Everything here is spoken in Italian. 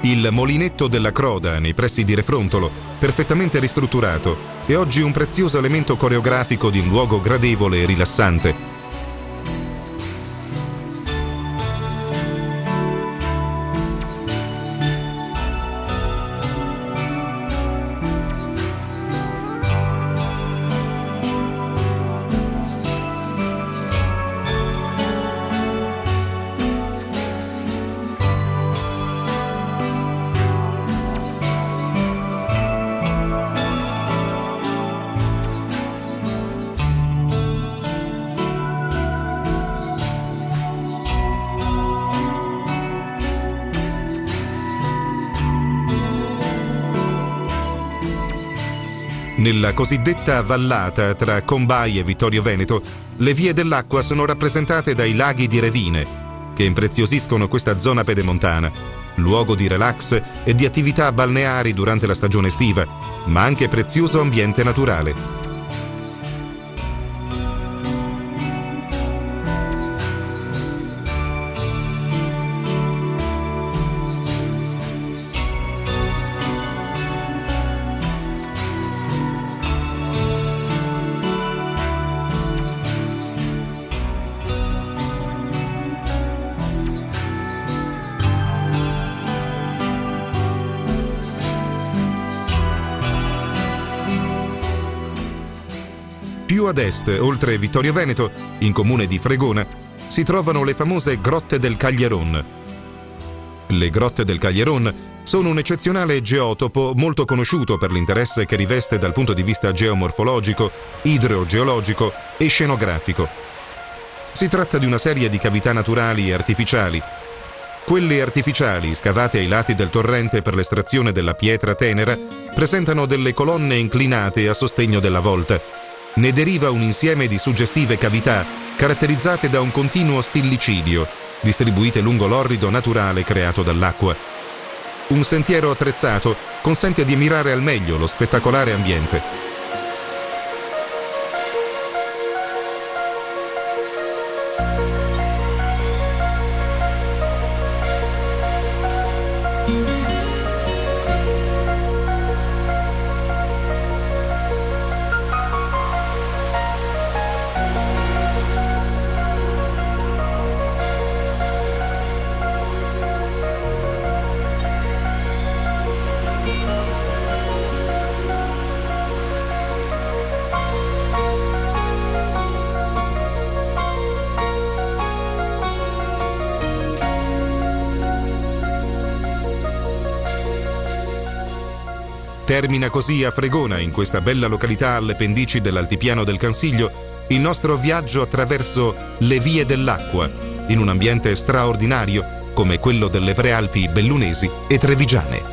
Il Molinetto della Croda, nei pressi di Refrontolo, perfettamente ristrutturato, è oggi un prezioso elemento coreografico di un luogo gradevole e rilassante. Nella cosiddetta vallata tra Combai e Vittorio Veneto, le vie dell'acqua sono rappresentate dai laghi di Revine, che impreziosiscono questa zona pedemontana, luogo di relax e di attività balneari durante la stagione estiva, ma anche prezioso ambiente naturale. Più ad est, oltre Vittorio Veneto, in comune di Fregona, si trovano le famose Grotte del Caglieron. Le Grotte del Caglieron sono un eccezionale geotopo molto conosciuto per l'interesse che riveste dal punto di vista geomorfologico, idrogeologico e scenografico. Si tratta di una serie di cavità naturali e artificiali. Quelle artificiali, scavate ai lati del torrente per l'estrazione della pietra tenera, presentano delle colonne inclinate a sostegno della volta. Ne deriva un insieme di suggestive cavità caratterizzate da un continuo stillicidio, distribuite lungo l'orrido naturale creato dall'acqua. Un sentiero attrezzato consente di ammirare al meglio lo spettacolare ambiente. Termina così a Fregona, in questa bella località alle pendici dell'altipiano del Cansiglio, il nostro viaggio attraverso le vie dell'acqua, in un ambiente straordinario come quello delle prealpi bellunesi e trevigiane.